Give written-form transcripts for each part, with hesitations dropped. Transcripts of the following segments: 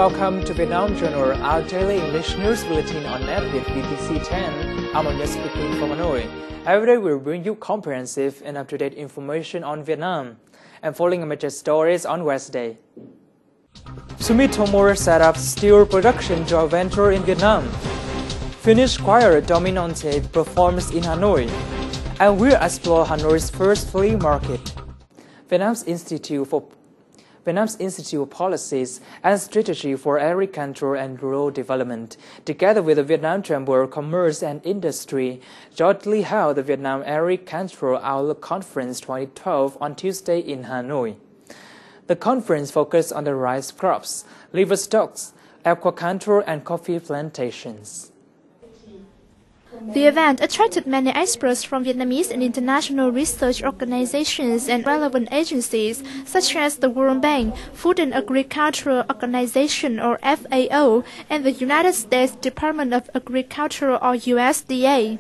welcome to Vietnam Journal, our daily English news bulletin on NETVIET VTC10. I'm Anya speaking from Hanoi. Every day we'll bring you comprehensive and up-to-date information on Vietnam and following major stories on Wednesday. Sumitomo set up steel production joint venture in Vietnam. Finnish choir Dominante performs in Hanoi. And we'll explore Hanoi's first flea market. Vietnam's Institute of Policies and Strategy for Agriculture and Rural Development, together with the Vietnam Chamber of Commerce and Industry, jointly held the Vietnam Agricultural Outlook Conference 2012 on Tuesday in Hanoi. The conference focused on the rice crops, livestock, aquaculture, and coffee plantations. The event attracted many experts from Vietnamese and international research organizations and relevant agencies, such as the World Bank, Food and Agriculture Organization or FAO, and the United States Department of Agriculture or USDA.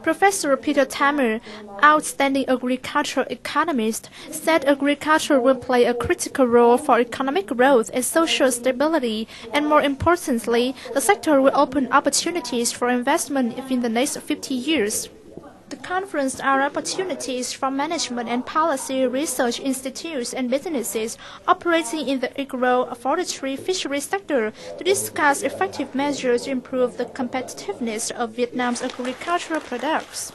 Professor Peter Tamer, outstanding agricultural economist, said agriculture will play a critical role for economic growth and social stability, and more importantly, the sector will open opportunities for investment in the next 50 years. The conference are opportunities for management and policy research institutes and businesses operating in the agro, forestry, fishery sector to discuss effective measures to improve the competitiveness of Vietnam's agricultural products.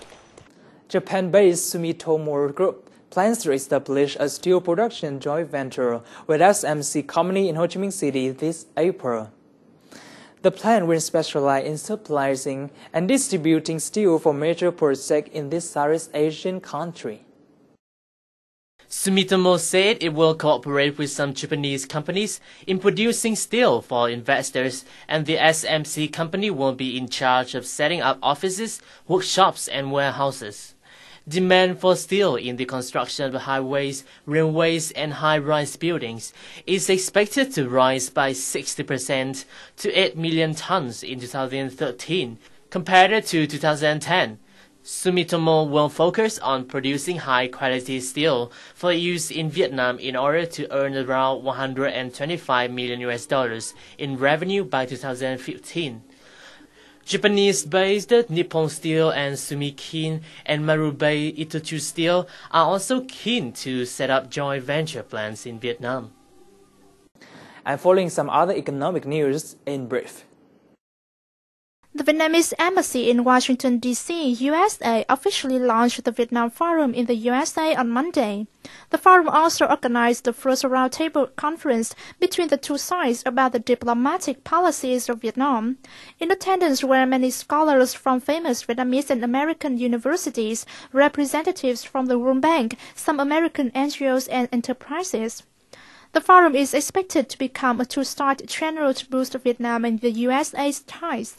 Japan-based Sumitomo Group plans to establish a steel production joint venture with SMC company in Ho Chi Minh City this April. The plant will specialize in supplying and distributing steel for major projects in this Southeast Asian country. Sumitomo said it will cooperate with some Japanese companies in producing steel for investors, and the SMC company will be in charge of setting up offices, workshops, and warehouses. Demand for steel in the construction of highways, railways, and high-rise buildings is expected to rise by 60% to 8 million tons in 2013, compared to 2010. Sumitomo will focus on producing high-quality steel for use in Vietnam in order to earn around $125 million in revenue by 2015. Japanese-based Nippon Steel and Sumikin and Marubeni Itochu Steel are also keen to set up joint venture plants in Vietnam. And following some other economic news in brief. The Vietnamese Embassy in Washington, D.C., USA, officially launched the Vietnam Forum in the USA on Monday. The forum also organized the first roundtable conference between the two sides about the diplomatic policies of Vietnam. In attendance were many scholars from famous Vietnamese and American universities, representatives from the World Bank, some American NGOs and enterprises. The forum is expected to become a two-state channel to boost Vietnam and the USA's ties.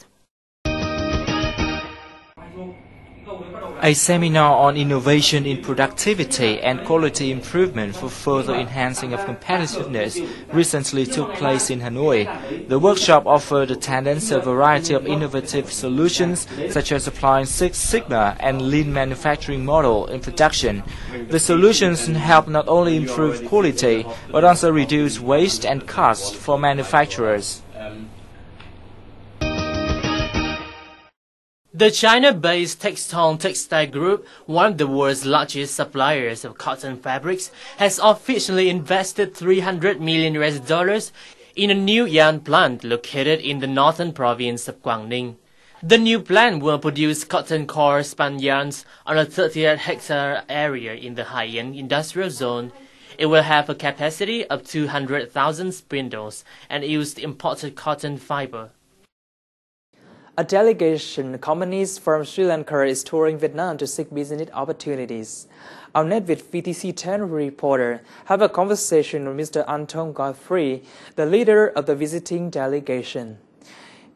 A seminar on innovation in productivity and quality improvement for further enhancing of competitiveness recently took place in Hanoi. The workshop offered attendants a variety of innovative solutions, such as applying Six Sigma and lean manufacturing model in production. The solutions help not only improve quality, but also reduce waste and costs for manufacturers. The China-based Textile Group, one of the world's largest suppliers of cotton fabrics, has officially invested $300 million in a new yarn plant located in the northern province of Quảng Ninh. The new plant will produce cotton core spun yarns on a 38-hectare area in the high-end industrial zone. It will have a capacity of 200,000 spindles and use imported cotton fiber. A delegation companies from Sri Lanka is touring Vietnam to seek business opportunities. Our NETVIET VTC10 reporter have a conversation with Mr. Anton Godfrey, the leader of the visiting delegation.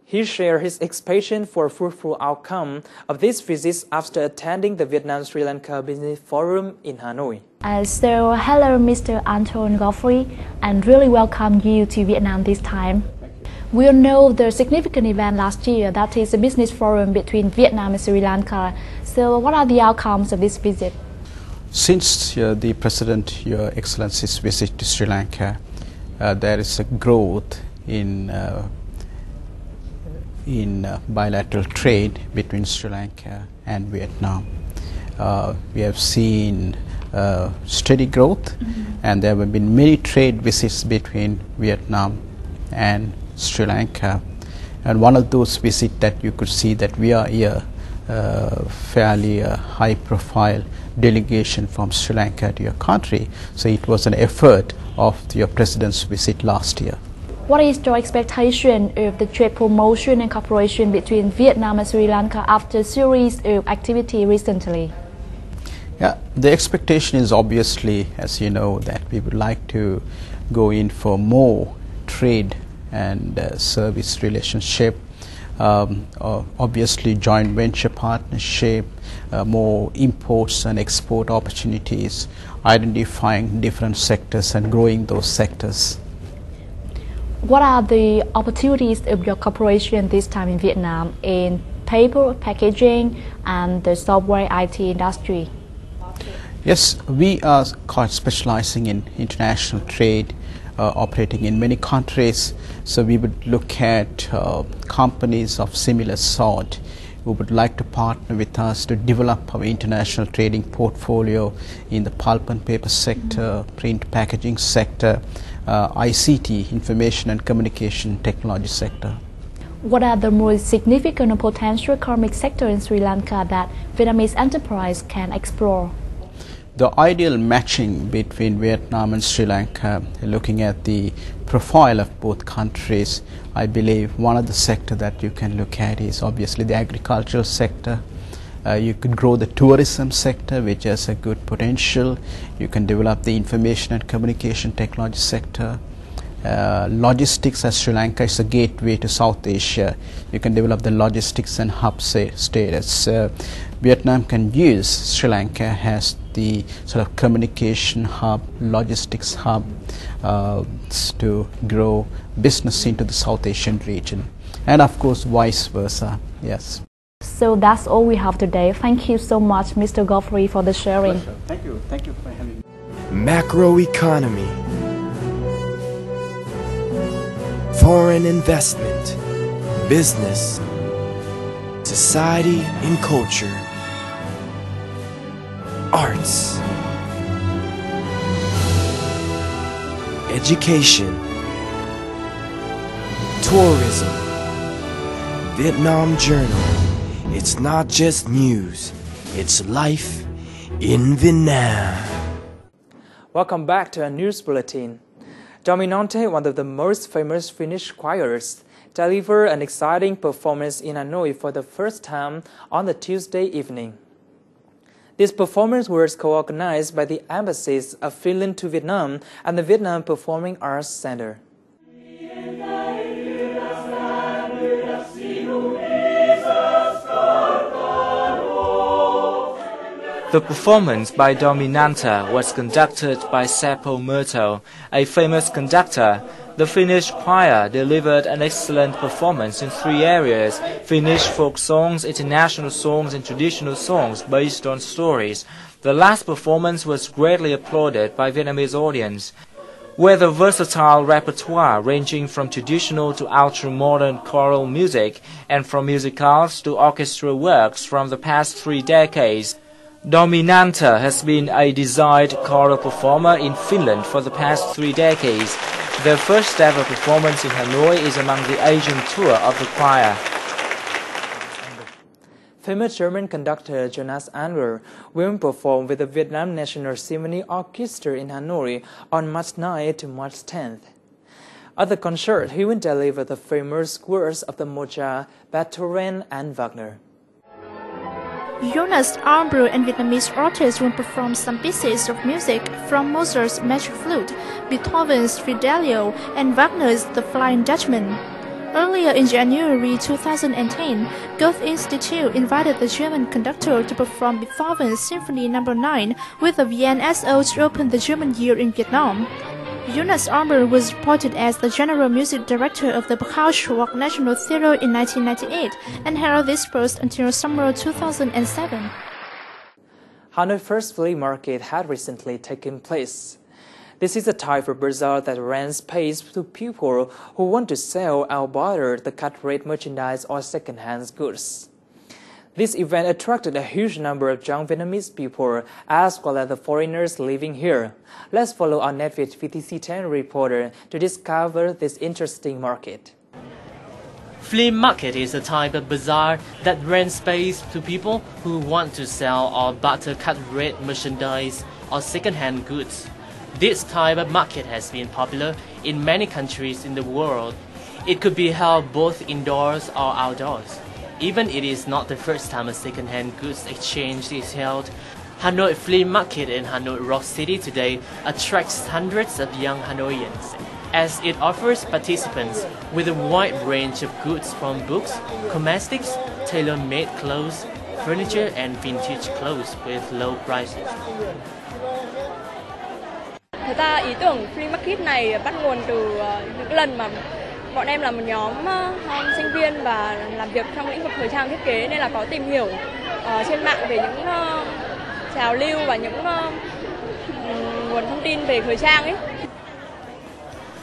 He shared his expectation for a fruitful outcome of this visit after attending the Vietnam-Sri Lanka Business Forum in Hanoi. So hello Mr. Anton Godfrey, and really welcome you to Vietnam this time. We all know the significant event last year, that is a business forum between Vietnam and Sri Lanka. So what are the outcomes of this visit? Since the President, Your Excellency's visit to Sri Lanka, there is a growth in bilateral trade between Sri Lanka and Vietnam. We have seen steady growth, and there have been many trade visits between Vietnam and Sri Lanka. And one of those visits that you could see that we are here, fairly high-profile delegation from Sri Lanka to your country. So it was an effort of your president's visit last year. What is your expectation of the trade promotion and cooperation between Vietnam and Sri Lanka after a series of activity recently? Yeah, the expectation is obviously, as you know, that we would like to go in for more trade and service relationship, obviously joint venture partnership, more imports and export opportunities, identifying different sectors and growing those sectors. What are the opportunities of your cooperation this time in Vietnam in paper, packaging and the software IT industry? Yes, we are quite specializing in international trade, operating in many countries. So we would look at companies of similar sort who would like to partner with us to develop our international trading portfolio in the pulp and paper sector, print packaging sector, ICT, information and communication technology sector. What are the most significant potential economic sectors in Sri Lanka that Vietnamese enterprise can explore? The ideal matching between Vietnam and Sri Lanka, looking at the profile of both countries, I believe one of the sectors that you can look at is obviously the agricultural sector. You could grow the tourism sector, which has a good potential. You can develop the information and communication technology sector. Logistics, as Sri Lanka is a gateway to South Asia. You can develop the logistics and hub status. Vietnam can use Sri Lanka as the sort of communication hub, logistics hub to grow business into the South Asian region. And of course, vice versa, yes. So that's all we have today. Thank you so much, Mr. Godfrey, for the sharing. Pleasure. Thank you for having me. Macroeconomy, foreign investment, business, society and culture, arts, education, tourism, Vietnam Journal. It's not just news, it's life in Vietnam. Welcome back to our news bulletin. Dominante, one of the most famous Finnish choirs, delivered an exciting performance in Hanoi for the first time on the Tuesday evening. This performance was co-organized by the embassies of Finland to Vietnam and the Vietnam Performing Arts Center. The performance by Dominanta was conducted by Seppo Murto, a famous conductor. The Finnish choir delivered an excellent performance in 3 areas: Finnish folk songs, international songs, and traditional songs based on stories. The last performance was greatly applauded by Vietnamese audience. With a versatile repertoire ranging from traditional to ultra-modern choral music and from musicals to orchestral works from the past 3 decades, Dominanta has been a desired choral performer in Finland for the past 3 decades. Their first ever performance in Hanoi is among the Asian tour of the choir. Famous German conductor Jonas Anwer will perform with the Vietnam National Symphony Orchestra in Hanoi on March 9 to March 10th. At the concert, he will deliver the famous scores of the Mozart, Beethoven, and Wagner. Jonas Anwer and Vietnamese artists will perform some pieces of music from Mozart's Magic Flute, Beethoven's Fidelio, and Wagner's The Flying Dutchman. Earlier in January 2010, Goethe Institute invited the German conductor to perform Beethoven's Symphony No. 9 with the VNSO to open the German Year in Vietnam. Jonas Anwer was reported as the general music director of the Braunschweig National Theatre in 1998 and held this post until summer 2007. Hanoi First Flea Market had recently taken place. This is a type of bazaar that rents space to people who want to sell or barter the cut-rate merchandise or second-hand goods. This event attracted a huge number of young Vietnamese people as well as the foreigners living here. Let's follow our NETVIET VTC10 reporter to discover this interesting market. Flea market is a type of bazaar that rents space to people who want to sell or barter cut-rate merchandise or second-hand goods. This type of market has been popular in many countries in the world. It could be held both indoors or outdoors. Even it is not the first time a second-hand goods exchange is held. Hanoi Flea Market in Hanoi Rock City today attracts hundreds of young Hanoians, as it offers participants with a wide range of goods from books, cosmetics, tailor-made clothes, furniture and vintage clothes with low prices. Thật ra ý tưởng Flea Market này bắt nguồn từ những lần mà bọn em là một nhóm sinh viên và làm việc trong lĩnh vực thời trang thiết kế, nên là có tìm hiểu trên mạng về những trào lưu và những nguồn thông tin về thời trang ấy.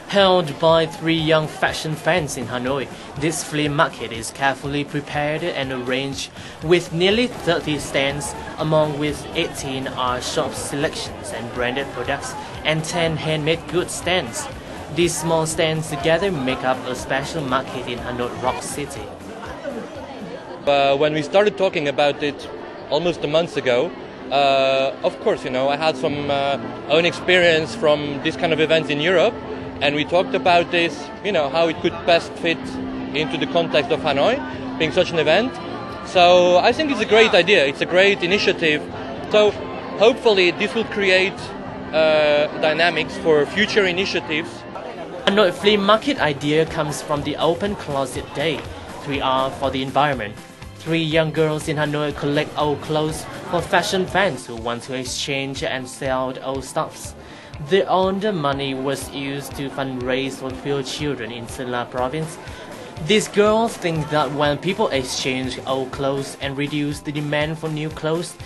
Held by 3 young fashion fans in Hanoi, this flea market is carefully prepared and arranged with nearly 30 stands, among with 18 art shop selections and branded products and 10 handmade goods stands. These small stands together make up a special market in Hanoi Rock City. When we started talking about it almost a month ago, of course, I had some own experience from this kind of events in Europe, and we talked about this, how it could best fit into the context of Hanoi, being such an event. So I think it's a great idea, it's a great initiative. So hopefully this will create dynamics for future initiatives. Hanoi Flea Market idea comes from the Open Closet Day, 3R for the environment. 3 young girls in Hanoi collect old clothes for fashion fans who want to exchange and sell old stuffs. The earned money was used to fundraise for poor children in Sơn La province. These girls think that when people exchange old clothes and reduce the demand for new clothes,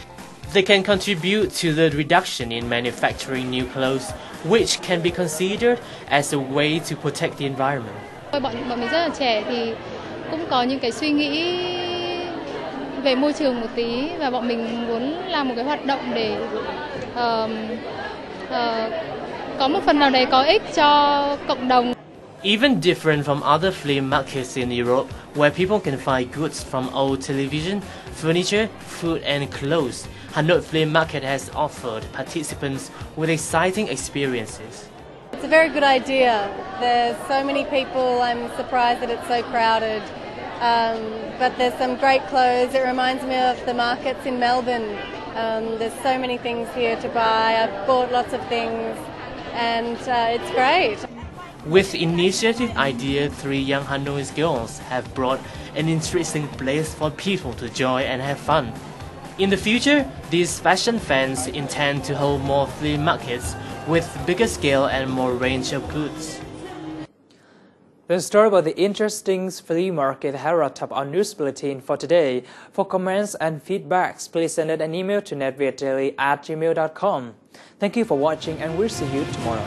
they can contribute to the reduction in manufacturing new clothes, which can be considered as a way to protect the environment. Bọn mình rất là trẻ thì cũng có những cái suy nghĩ về môi trường một tí, và bọn mình muốn làm một cái hoạt động để có một phần nào đấy có ích cho cộng đồng. Even different from other flea markets in Europe, where people can find goods from old television, furniture, food and clothes, Hanoi Flea Market has offered participants with exciting experiences. It's a very good idea. There's so many people. I'm surprised that it's so crowded. But there's some great clothes. It reminds me of the markets in Melbourne. There's so many things here to buy. I've bought lots of things, and it's great. With initiative idea, 3 young Hanoi girls have brought an interesting place for people to enjoy and have fun. In the future, these fashion fans intend to hold more flea markets with bigger scale and more range of goods. The story about the interesting flea market has wrapped up our news bulletin for today. For comments and feedbacks, please send an email to netvietdaily@gmail.com. Thank you for watching, and we'll see you tomorrow.